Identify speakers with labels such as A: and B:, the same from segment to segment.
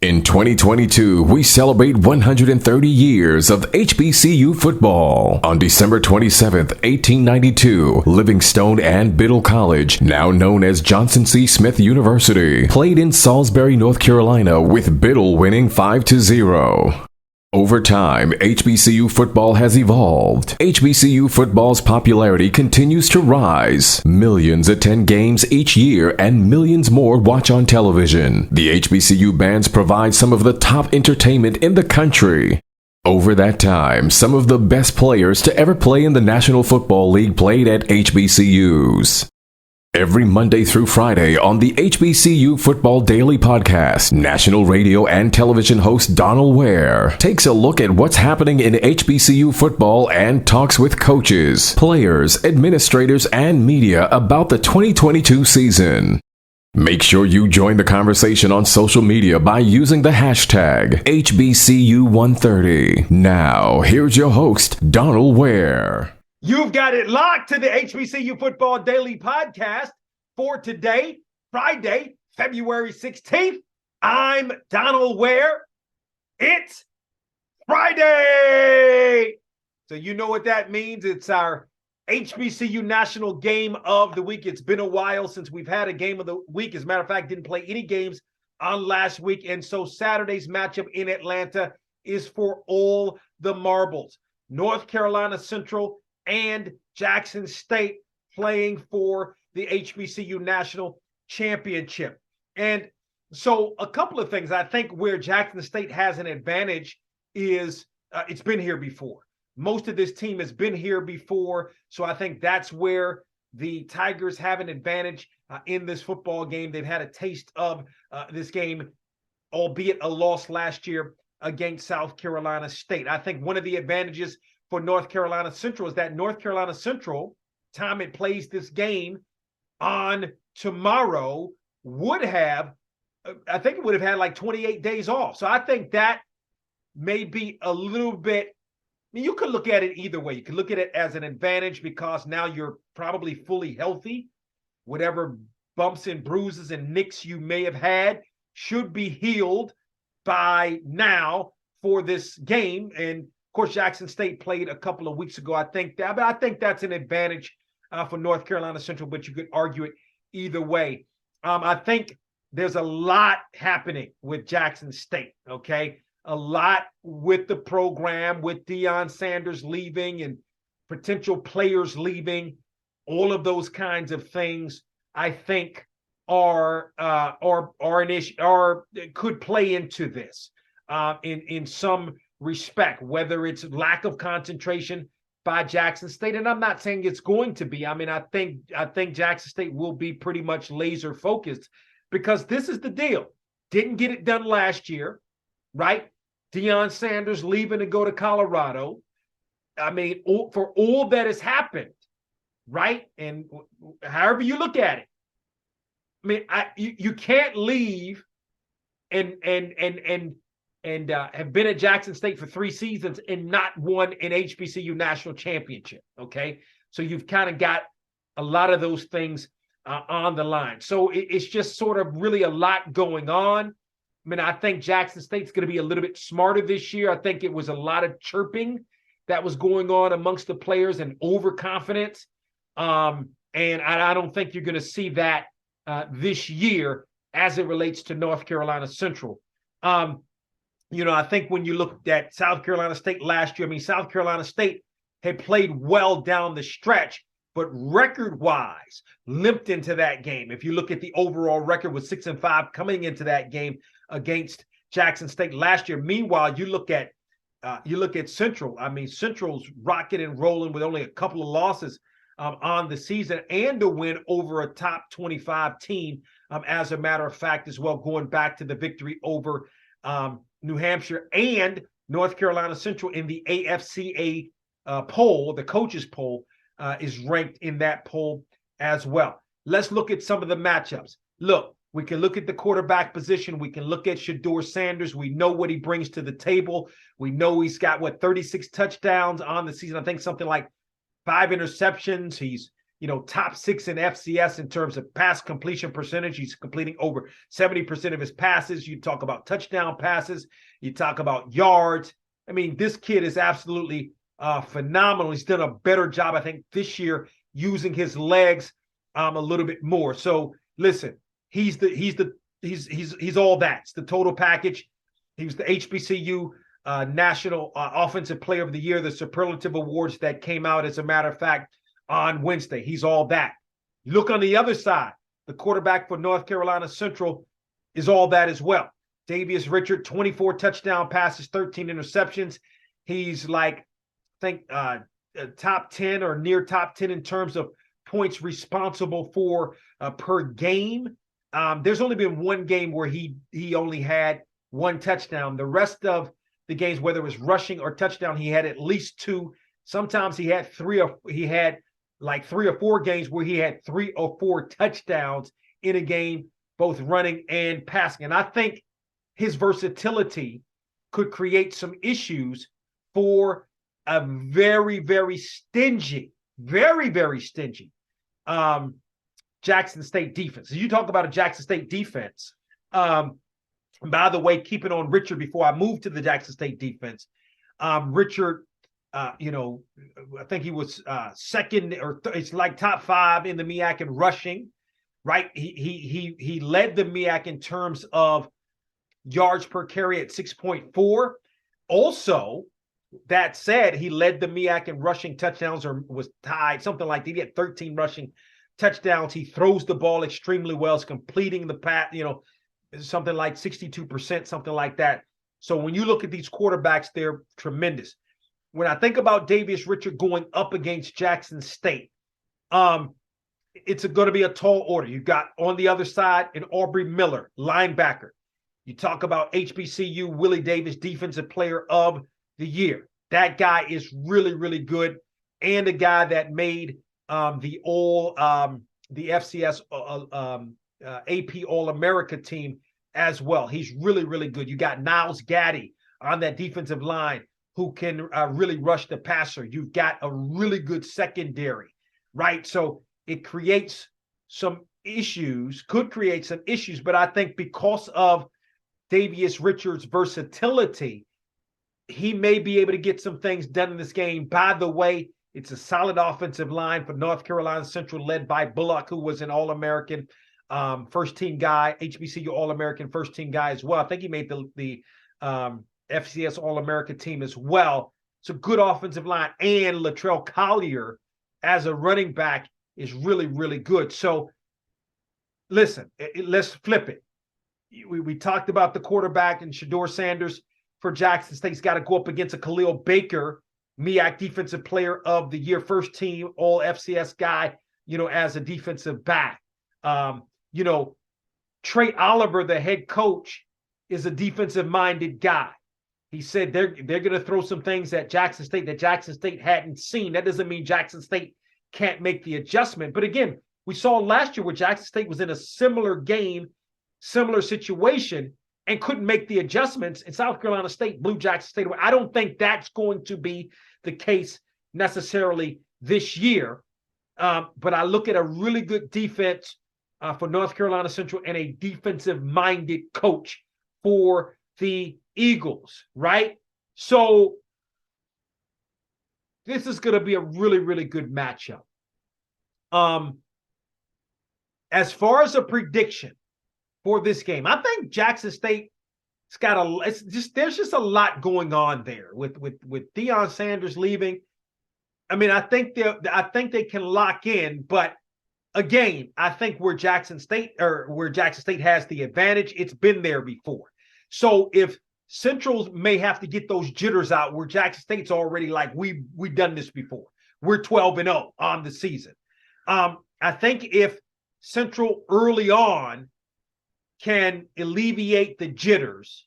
A: In 2022, we celebrate 130 years of HBCU football. On December 27th, 1892, Livingstone and Biddle College, now known as Johnson C. Smith University, played in Salisbury, North Carolina, with Biddle winning 5-0. Over time, HBCU football has evolved. HBCU football's popularity continues to rise. Millions attend games each year and millions more watch on television. The HBCU bands provide some of the top entertainment in the country. Over that time, some of the best players to ever play in the National Football League played at HBCUs. Every Monday through Friday on the HBCU Football Daily Podcast, national radio and television host Donal Ware takes a look at what's happening in HBCU football and talks with coaches, players, administrators, and media about the 2022 season. Make sure you join the conversation on social media by using the hashtag HBCU130. Now, here's your host, Donal Ware.
B: You've got it locked to the HBCU Football Daily Podcast for today, Friday, February 16th. I'm Donal Ware. It's Friday. So you know what that means. It's our HBCU National Game of the Week. It's been a while since we've had a game of the week. As a matter of fact, didn't play any games on last week. And so Saturday's matchup in Atlanta is for all the marbles. North Carolina Central and Jackson State playing for the HBCU National Championship. And so a couple of things. I think where Jackson State has an advantage is it's been here before. Most of this team has been here before. So I think that's where the Tigers have an advantage in this football game. They've had a taste of this game, albeit a loss last year against South Carolina State. I think one of the advantages for North Carolina Central is that North Carolina Central, time it plays this game on tomorrow, would have, I think it would have had like 28 days off. So I think that may be a little bit, I mean, you could look at it either way. You could look at it as an advantage because now you're probably fully healthy. Whatever bumps and bruises and nicks you may have had should be healed by now for this game. And of course, Jackson State played a couple of weeks ago. I think that's an advantage for North Carolina Central, but you could argue it either way. I think there's a lot happening with Jackson State, okay? A lot with the program, with Deion Sanders leaving and potential players leaving. All of those kinds of things, I think, are an issue, or could play into this in some respect, whether it's lack of concentration by Jackson State. And I'm not saying it's going to be. I mean, I think Jackson State will be pretty much laser focused because this is the deal. Didn't get it done last year, right? Deion Sanders leaving to go to Colorado. I mean, for all that has happened, right? And however you look at it, I mean, you can't leave and have been at Jackson State for 3 seasons and not won an HBCU national championship, okay? So you've kind of got a lot of those things on the line. So it's just sort of really a lot going on. I mean, I think Jackson State's going to be a little bit smarter this year. I think it was a lot of chirping that was going on amongst the players and overconfidence. And I don't think you're going to see that this year as it relates to North Carolina Central. You know, I think when you looked at South Carolina State last year, I mean, South Carolina State had played well down the stretch, but record-wise limped into that game. If you look at the overall record was 6-5 coming into that game against Jackson State last year. Meanwhile, you look at Central. I mean, Central's rocking and rolling with only a couple of losses on the season and a win over a top 25 team, as a matter of fact, as well, going back to the victory over New Hampshire and North Carolina Central in the AFCA poll. The coaches poll is ranked in that poll as well. Let's look at some of the matchups. Look, we can look at the quarterback position. We can look at Shedeur Sanders. We know what he brings to the table. We know he's got, 36 touchdowns on the season. I think something like 5 interceptions. He's top 6 in FCS in terms of pass completion percentage. He's completing over 70% of his passes. You talk about touchdown passes. You talk about yards. I mean, this kid is absolutely phenomenal. He's done a better job, I think, this year using his legs a little bit more. So listen, he's all that. It's the total package. He was the HBCU National Offensive Player of the Year, the superlative awards that came out, as a matter of fact, on Wednesday. He's all that. Look on the other side. The quarterback for North Carolina Central is all that as well. Davius Richard, 24 touchdown passes, 13 interceptions. He's like, I think, top 10 or near top 10 in terms of points responsible for per game. There's only been one game where he only had one touchdown. The rest of the games, whether it was rushing or touchdown, he had at least two. Sometimes he had three or four games where he had 3 or 4 touchdowns in a game, both running and passing. And I think his versatility could create some issues for a very, very stingy Jackson State defense. You talk about a Jackson State defense. By the way, keeping on Richard before I move to the Jackson State defense, Richard, I think he was second or it's like top 5 in the MEAC in rushing, right? He led the MEAC in terms of yards per carry at 6.4. Also, that said, he led the MEAC in rushing touchdowns, or was tied, something like that. He had 13 rushing touchdowns. He throws the ball extremely well. He's completing the pass, something like 62%, something like that. So when you look at these quarterbacks, they're tremendous. When I think about Davius Richard going up against Jackson State, it's going to be a tall order. You've got on the other side an Aubrey Miller, linebacker. You talk about HBCU Willie Davis, Defensive Player of the Year. That guy is really, really good, and a guy that made the FCS AP All-America team as well. He's really, really good. You got Niles Gaddy on that defensive line who can really rush the passer. You've got a really good secondary, right? So it creates some issues, could create some issues, but I think because of Davius Richards' versatility, he may be able to get some things done in this game. By the way, it's a solid offensive line for North Carolina Central, led by Bullock, who was an All-American first-team guy, HBCU All-American first-team guy as well. I think he made the FCS All-America team as well. It's a good offensive line. And Latrell Collier as a running back is really, really good. So, listen, let's flip it. We talked about the quarterback and Shedeur Sanders for Jackson State. He's got to go up against a Khalil Baker, MEAC Defensive Player of the Year, first team All FCS guy, as a defensive back. Trey Oliver, the head coach, is a defensive-minded guy. He said they're going to throw some things at Jackson State that Jackson State hadn't seen. That doesn't mean Jackson State can't make the adjustment. But again, we saw last year where Jackson State was in a similar game, similar situation, and couldn't make the adjustments, and South Carolina State blew Jackson State away. I don't think that's going to be the case necessarily this year. But I look at a really good defense for North Carolina Central and a defensive-minded coach for the Eagles, right? So this is going to be a really, really good matchup. As far as a prediction for this game, I think Jackson State there's just a lot going on there with Deion Sanders leaving. I mean, I think they can lock in, but again, I think where Jackson State has the advantage, it's been there before. So if Central may have to get those jitters out, where Jackson State's already like, we've done this before. We're 12-0 on the season. I think if Central early on can alleviate the jitters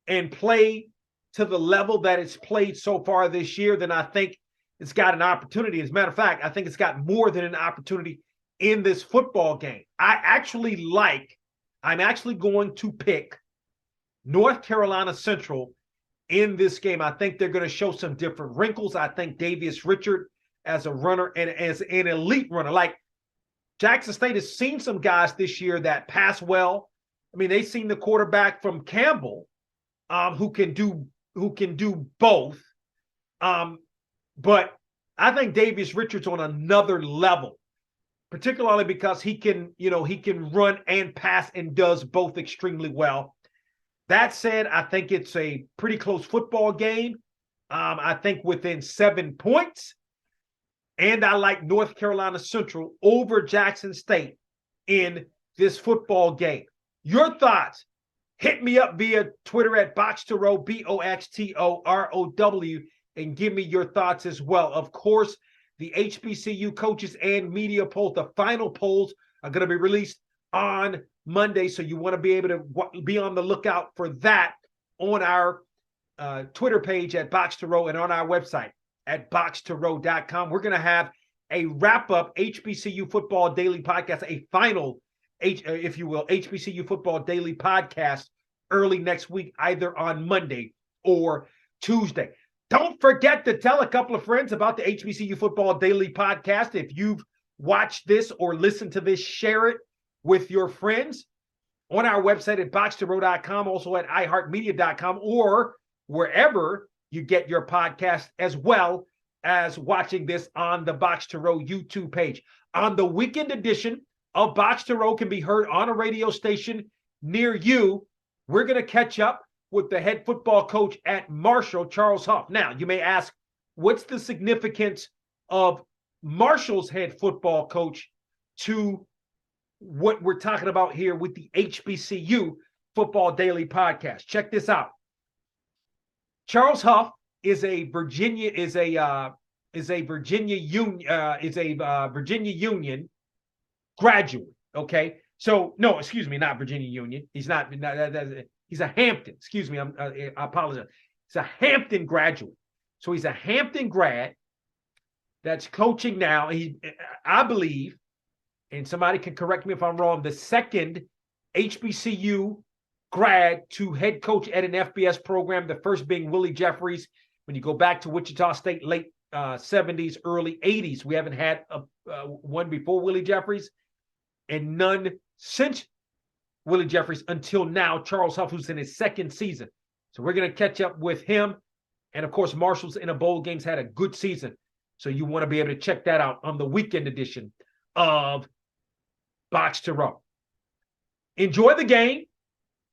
B: and play to the level that it's played so far this year, then I think it's got an opportunity. As a matter of fact, I think it's got more than an opportunity in this football game. I'm actually going to pick North Carolina Central in this game. I think they're going to show some different wrinkles. I think Davius Richard as a runner and as an elite runner. Like Jackson State has seen some guys this year that pass well. I mean, they've seen the quarterback from Campbell who can do both. But I think Davius Richards on another level, particularly because he can run and pass and does both extremely well. That said, I think it's a pretty close football game. I think within 7 points. And I like North Carolina Central over Jackson State in this football game. Your thoughts? Hit me up via Twitter at BOXTOROW, BOXTOROW, and give me your thoughts as well. Of course, the HBCU coaches and media polls, the final polls are going to be released on Monday, so you want to be able to be on the lookout for that on our Twitter page at BOXTOROW and on our website at BOXTOROW.com. We're going to have a wrap-up HBCU Football Daily Podcast, a final, if you will, HBCU Football Daily Podcast early next week, either on Monday or Tuesday. Don't forget to tell a couple of friends about the HBCU Football Daily Podcast. If you've watched this or listened to this, share it with your friends on our website at BOXTOROW.com, also at iHeartMedia.com, or wherever you get your podcast, as well as watching this on the BOXTOROW YouTube page. On the weekend edition of BOXTOROW can be heard on a radio station near you. We're going to catch up with the head football coach at Marshall, Charles Huff. Now, you may ask, what's the significance of Marshall's head football coach to what we're talking about here with the HBCU Football Daily Podcast? Check this out. Charles Huff is a Virginia Union graduate. Okay, so no, excuse me, not Virginia Union. He's not. He's a Hampton. Excuse me, I apologize. He's a Hampton graduate. So he's a Hampton grad that's coaching now. I believe, and somebody can correct me if I'm wrong, the second HBCU grad to head coach at an FBS program, the first being Willie Jeffries. When you go back to Wichita State, late 70s, early 80s, we haven't had one before Willie Jeffries and none since Willie Jeffries until now. Charles Huff, who's in his second season. So we're going to catch up with him. And, of course, Marshall's in a bowl games had a good season. So you want to be able to check that out on the weekend edition of BOXTOROW. Enjoy the game.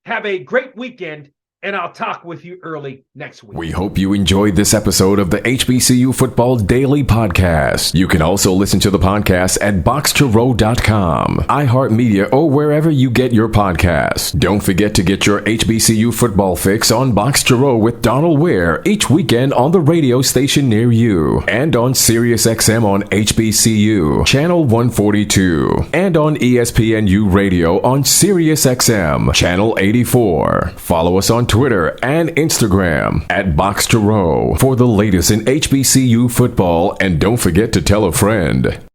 B: Have a great weekend, and I'll talk with you early next week.
A: We hope you enjoyed this episode of the HBCU Football Daily Podcast. You can also listen to the podcast at BOXTOROW.com, iHeartMedia, or wherever you get your podcasts. Don't forget to get your HBCU football fix on BOXTOROW with Donal Ware each weekend on the radio station near you, and on SiriusXM on HBCU, Channel 142, and on ESPNU Radio on SiriusXM, Channel 84. Follow us on Twitter and Instagram at BOXTOROW for the latest in HBCU football, and don't forget to tell a friend.